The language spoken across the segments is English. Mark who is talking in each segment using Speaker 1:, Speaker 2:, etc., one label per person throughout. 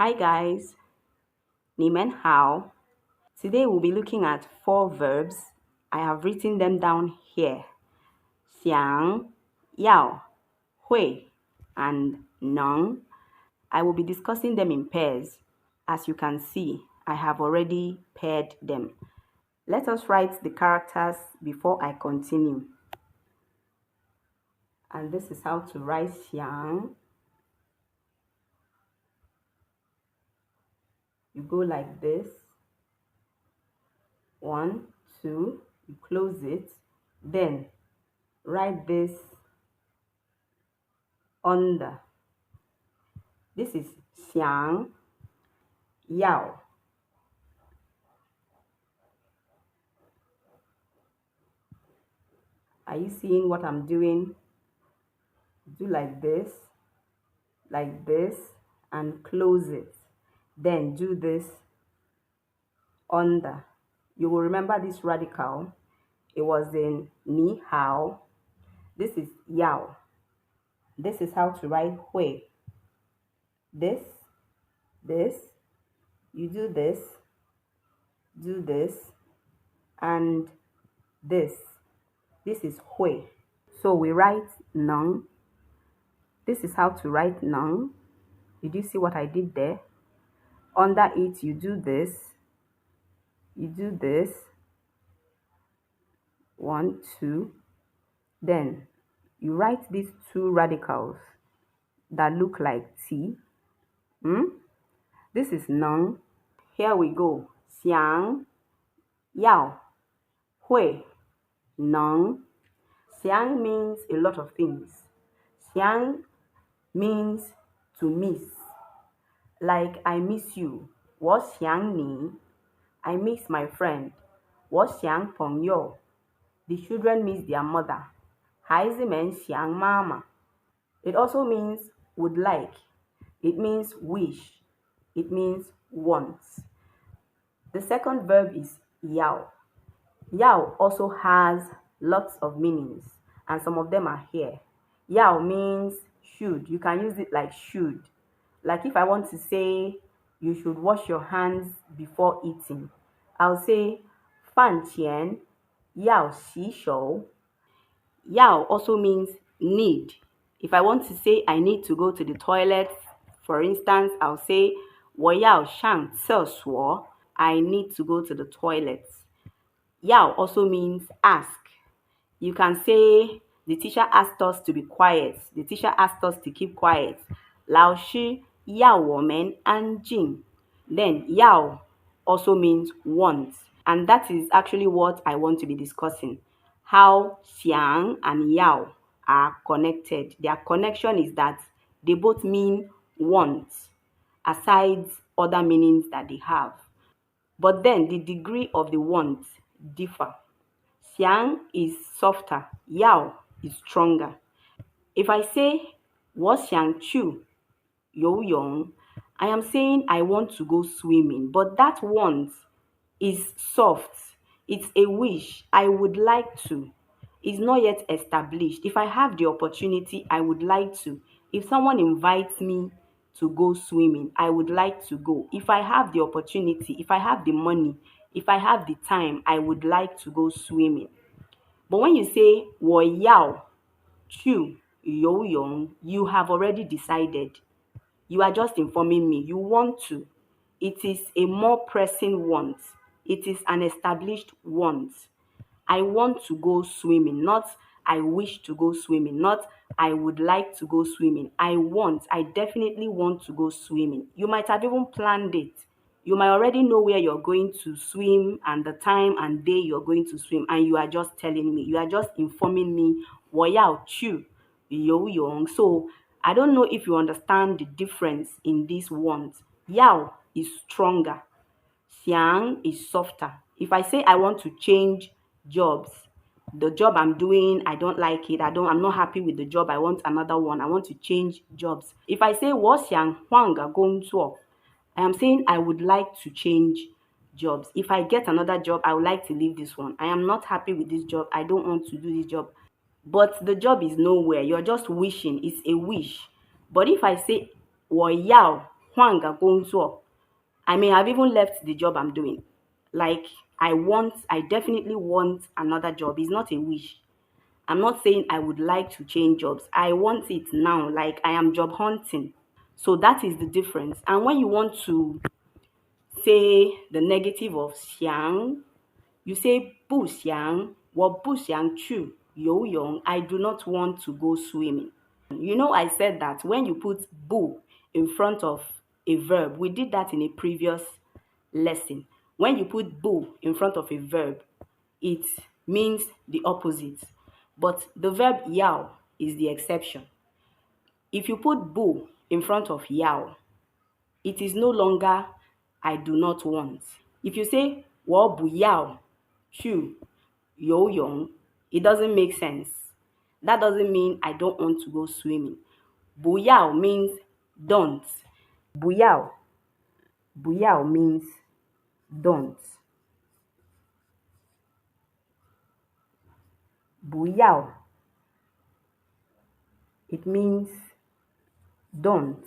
Speaker 1: Hi guys, 你们好. Today we'll be looking at 4 verbs. I have written them down here. 想, 要, 会, and 能. I will be discussing them in pairs. As you can see, I have already paired them. Let us write the characters before I continue. And this is how to write 想. You go like this. 1, 2, you close it. Then write this under. This is 想要. Are you seeing what I'm doing? Do like this, and close it. Then do this under. You will remember this radical. It was in ni hao. This is yao. This is how to write hui. This, you do this, and this. This is hui. So we write neng. This is how to write neng. Did you see what I did there? Under it, you do this. 1, 2. Then you write these 2 radicals that look like T. This is neng. Here we go. 想要会能. Xiǎng means a lot of things. Xiǎng means to miss. Like I miss you. 我想你. I miss my friend. 我想朋友. The children miss their mother. 孩子们想妈妈. It also means would like. It means wish. It means want. The second verb is yao. Yao also has lots of meanings, and some of them are here. Yao means should. You can use it like should. Like if I want to say you should wash your hands before eating, I'll say 饭前要洗手. Yao also means need. If I want to say I need to go to the toilet, for instance, I'll say 我要上厕所. I need to go to the toilet. Yao also means ask. You can say the teacher asked us to be quiet. The teacher asked us to keep quiet. 老师要我们安静. Then yao also means want. And that is actually what I want to be discussing. How xiǎng and yao are connected. Their connection is that they both mean want, aside other meanings that they have. But then the degree of the want differ. Xiǎng is softer, yao is stronger. If I say 我想去游泳, I am saying I want to go swimming, but that want is soft. It's a wish. I would like to. It's not yet established. If I have the opportunity, I would like to. If someone invites me to go swimming, I would like to go. If I have the opportunity, if I have the money, if I have the time, I would like to go swimming. But when you say 我要去游泳, you have already decided. You are just informing me. You want to. It is a more pressing want. It is an established want. I want to go swimming, not I wish to go swimming, not I would like to go swimming. I definitely want to go swimming. You might have even planned it. You might already know where you're going to swim and the time and day you're going to swim, and you are just telling me, you are just informing me, 我要去游泳. So I don't know if you understand the difference in this want. Yao is stronger. Xiǎng is softer. If I say I want to change jobs, the job I'm doing, I don't like it. I'm not happy with the job. I want another one. I want to change jobs. If I say 我想换个工作, I am saying I would like to change jobs. If I get another job, I would like to leave this one. I am not happy with this job. I don't want to do this job. But the job is nowhere. You're just wishing. It's a wish. But if I say 我要换个工作. I mean, I've even left the job I'm doing. Like, I definitely want another job. It's not a wish. I'm not saying I would like to change jobs. I want it now. Like, I am job hunting. So that is the difference. And when you want to say the negative of xiǎng, you say 不想, 我不想去游泳. I do not want to go swimming. You know, I said that when you put 不 in front of a verb, we did that in a previous lesson. When you put 不 in front of a verb, it means the opposite. But the verb yao is the exception. If you put 不 in front of yao, it is no longer I do not want. If you say 我不要去游泳, it doesn't make sense. That doesn't mean I don't want to go swimming. 不要 means don't. 不要means don't. 不要 it means don't.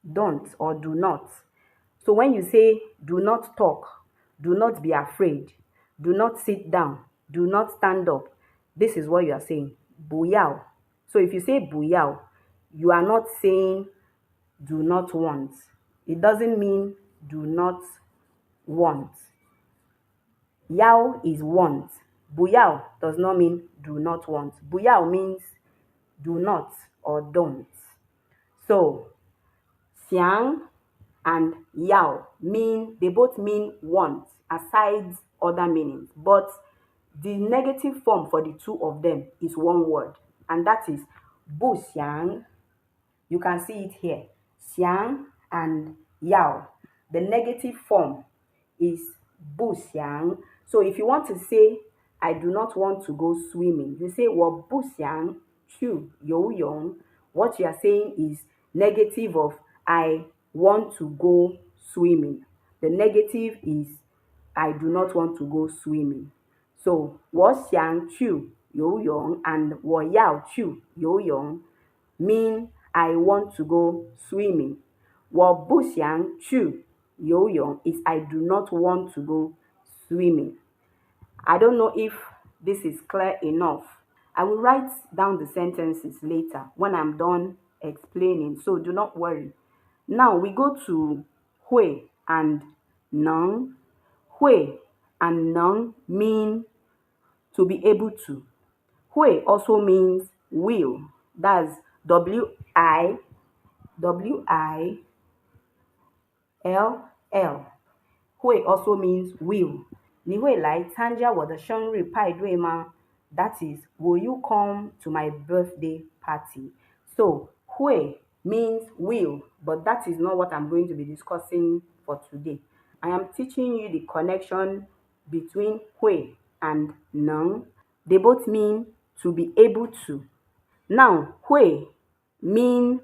Speaker 1: Don't or do not. So when you say do not talk, do not be afraid, do not sit down, do not stand up, this is what you are saying. 不要. So if you say 不要, you are not saying do not want. It doesn't mean do not want. Yao is want. 不要 does not mean do not want. 不要 means do not or don't. So, xiǎng and yao they both mean want, aside other meanings. But the negative form for the two of them is one word, and that is 不想. You can see it here. Xiǎng and yao. The negative form is 不想. So if you want to say, I do not want to go swimming, you say 我不想去游泳. What you are saying is negative of I want to go swimming. The negative is I do not want to go swimming. So 我想去游泳 and 我要去游泳 mean I want to go swimming. 我不想去游泳 is I do not want to go swimming. I don't know if this is clear enough. I will write down the sentences later when I'm done explaining, so do not worry. Now we go to hui and néng. Hui and néng mean to be able to. Hui also means will. That's W-I-L-L. Hui also means will. 你会来参加我的生日派对吗? That is, will you come to my birthday party? So, hui means will, but that is not what I'm going to be discussing for today. I am teaching you the connection between hui and néng. They both mean to be able to. Now, hui mean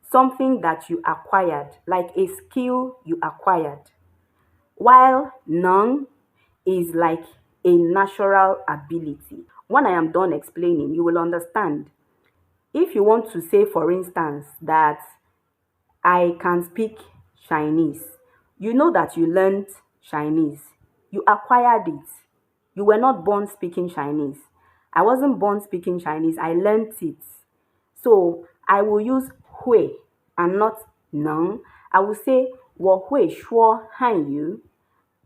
Speaker 1: something that you acquired, like a skill you acquired, while néng is like a natural ability. When I am done explaining, you will understand. If you want to say, for instance, that I can speak Chinese, you know that you learned Chinese. You acquired it. You were not born speaking Chinese. I wasn't born speaking Chinese. I learned it. So I will use hui and not néng. I will say 我会说汉语.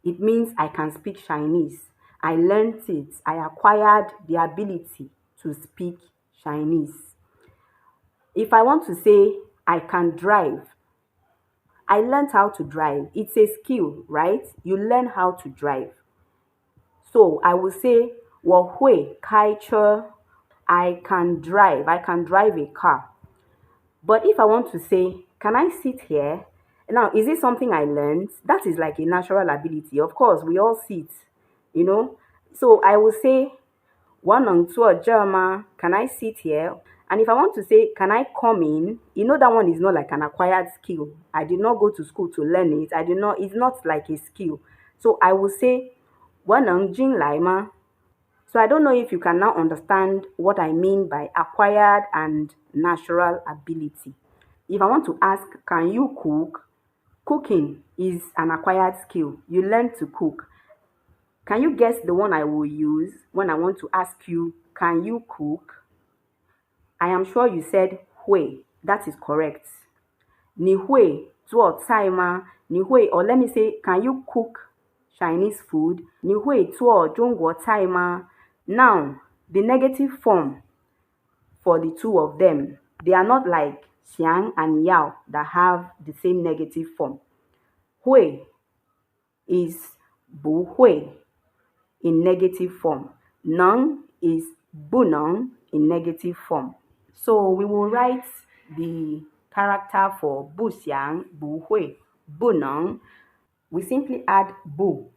Speaker 1: It means I can speak Chinese. I learned it. I acquired the ability to speak Chinese. If I want to say I can drive, I learned how to drive. It's a skill, right? You learn how to drive. So I will say 我会开车. I can drive. I can drive a car. But if I want to say, can I sit here? Now, is it something I learned? That is like a natural ability. Of course, we all sit, you know. So I will say, 我能坐这吗? Can I sit here? And if I want to say, can I come in? You know that one is not like an acquired skill. I did not go to school to learn it. It's not like a skill. So I will say, 我能进来吗? So I don't know if you can now understand what I mean by acquired and natural ability. if I want to ask, can you cook? Cooking is an acquired skill. You learn to cook. Can you guess the one I will use when I want to ask you, can you cook? I am sure you said hui. That is correct. 你会做菜吗？你会, or let me say, can you cook Chinese food? 你会做中国菜吗? Now, the negative form for the two of them, they are not like xiǎng and yao that have the same negative form. Hui is 不会 in negative form. Néng is 不能 in negative form. So we will write the character for 不想, 不会, 不能. We simply add 不,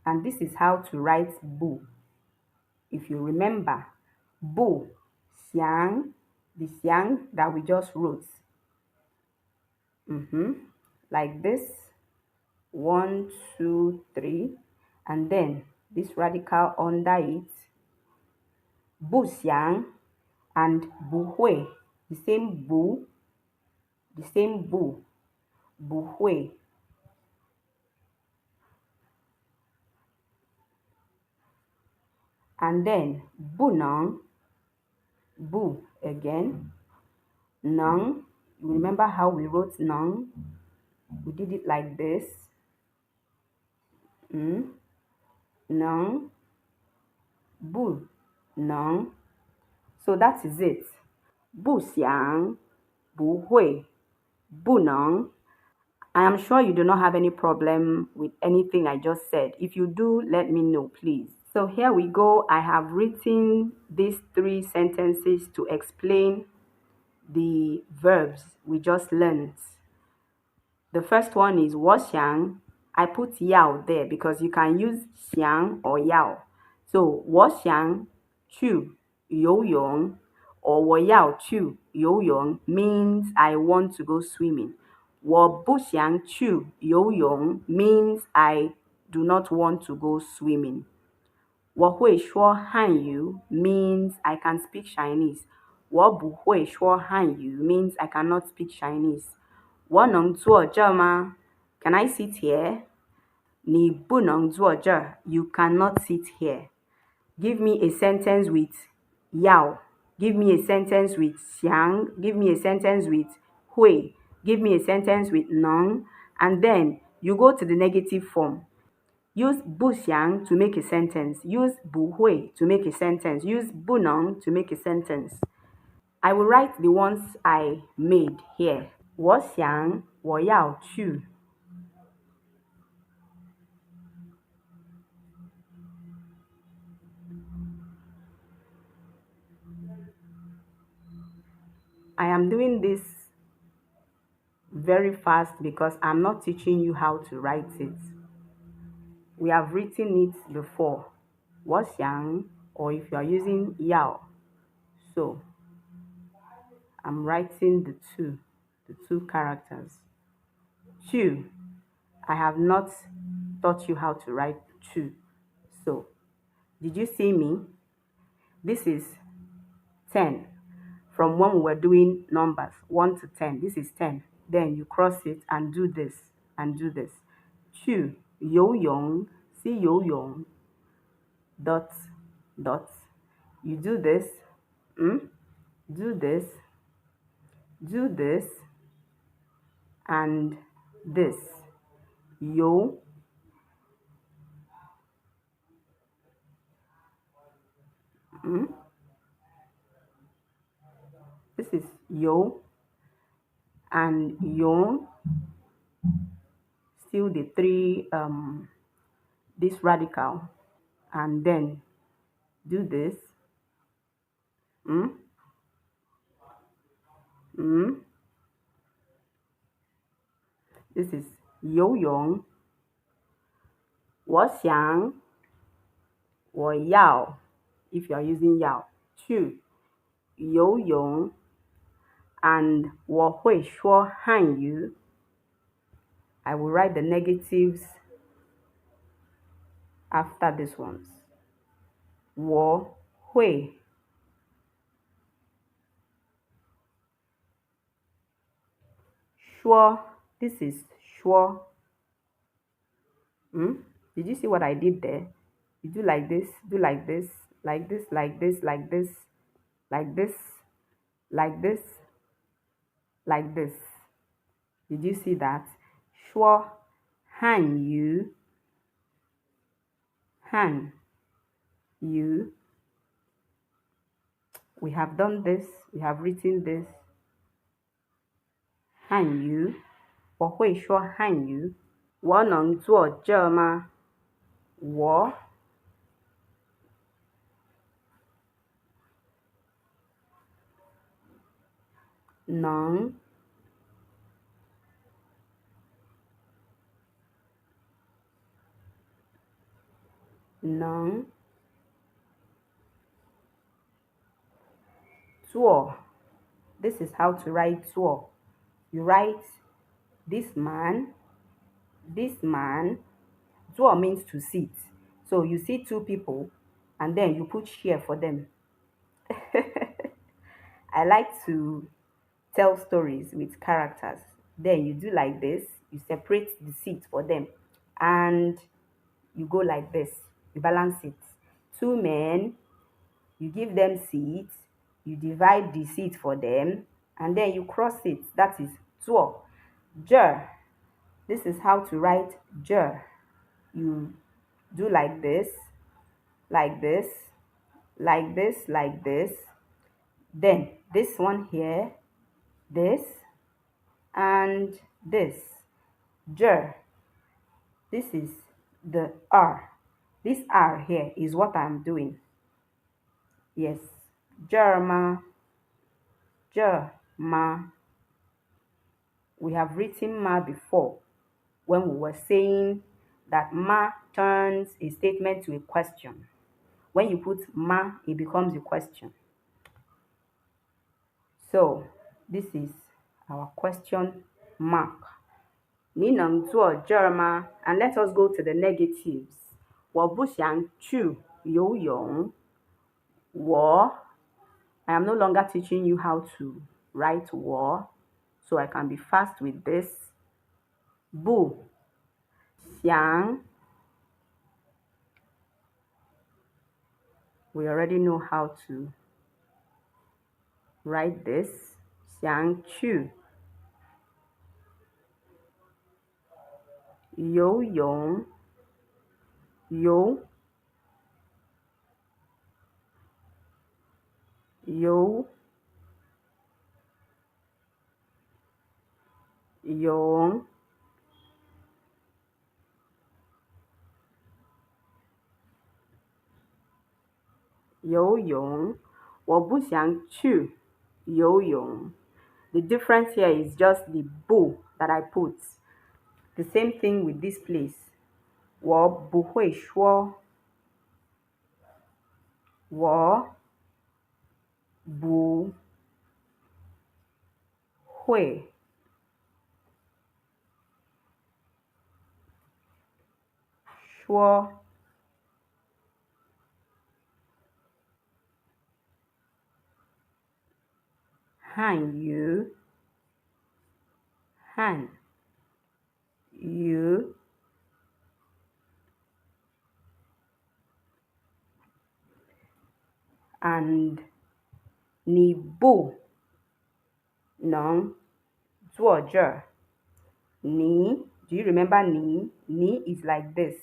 Speaker 1: and this is how to write 不. If you remember, 不想, the xiǎng that we just wrote. Like this. 1, 2, 3, and then this radical under it. 不想 and 不会, the same 不,不会. And then 不能, 不 again. 能, you remember how we wrote 能? We did it like this. 能, 不能. So that is it. 不想, 不会, 不能. I am sure you do not have any problem with anything I just said. If you do, let me know, please. So here we go. I have written these 3 sentences to explain the verbs we just learned. The first one is 我想. I put yao there because you can use xiǎng or yao. So 我想去游泳 or 我要去游泳 means I want to go swimming. 我不想去游泳 means I do not want to go swimming. 我会说汉语 means I can speak Chinese. 我不会说汉语 means I cannot speak Chinese. 我能坐这吗? Can I sit here? 你不能坐这 You cannot sit here. Give me a sentence with yao. Give me a sentence with xiǎng. Give me a sentence with hui. Give me a sentence with néng. And then you go to the negative form. Use 不想 to make a sentence. Use 不会 to make a sentence. Use 不能 to make a sentence. I will write the ones I made here. 我想我要去. I am doing this very fast because I'm not teaching you how to write it. We have written it before. 我想, or if you are using yao. So I'm writing the two characters. 去. I have not taught you how to write 去. So, did you see me? This is 10. From when we were doing numbers 1 to 10. This is 10. Then you cross it and do this and do this. 去游泳, see 游泳, dot, dot. You do this, do this, do this, and this. 游. This is 游, and yong. Still the 3, this radical, and then do this. This is 游泳. 我想我要 if you are using 要去游泳 and 我会说汉语. I will write the negatives after this ones. 我会 Sure. This is sure. Did you see what I did there? You do like this, do like this, like this, like this, like this, like this, like this, like this. Did you see that? Sure. Han you. Han you. We have done this. We have written this. Han you. 我会说汉语。我能做这吗？我能做 This is how to write 做 You write this man, this man. 做 means to sit. So you see two people and then you put chair for them. I like to tell stories with characters. Then you do like this, you separate the seat for them, and you go like this, you balance it. Two men, you give them seats, you divide the seat for them, and then you cross it. That is 做. Jer. This is how to write jer. You do like this, like this, like this, like this. Then this one here, this, and this. Jer. This is the R. This R here is what I'm doing. Yes. Jerma. Jerma. We have written ma before when we were saying that ma turns a statement to a question. When you put ma, it becomes a question. So this is our question mark. 你能做这吗? And let us go to the negatives. 我不想去游泳. I am no longer teaching you how to write 我, so I can be fast with this. 不想 We already know how to write this. 想去游泳游泳游泳我不想去游泳 The difference here is just the bu that I put. The same thing with this place. 我不会说我不会说汉语and 你不能坐这你 Do you remember 你 Ni is like this.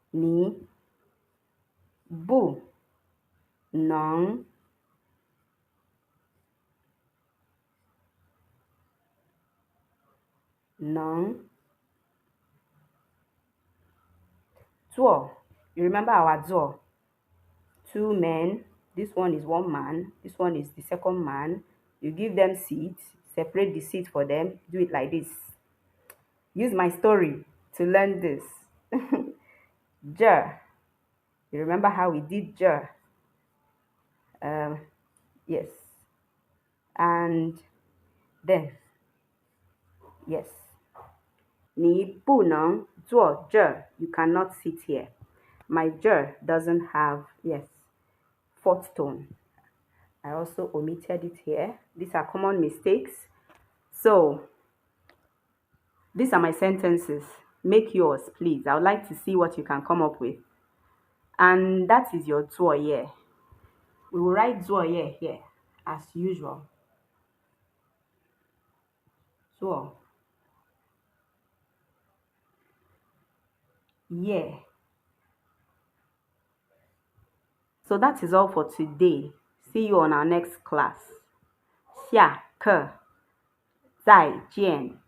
Speaker 1: 你不能坐 You remember our 坐 Two men. This one is one man. This one is the second man. You give them seats. Separate the seat for them. Do it like this. Use my story to learn this. Jer. You remember how we did jer? Yes. And then, yes. 你不能坐这 You cannot sit here. My jer doesn't have, yes, fourth tone. I also omitted it here. These are common mistakes. So these are my sentences. Make yours, please. I would like to see what you can come up with. And that is your 作业. We will write 作业 here as usual. 作业. So that is all for today. See you on our next class. 下课再见。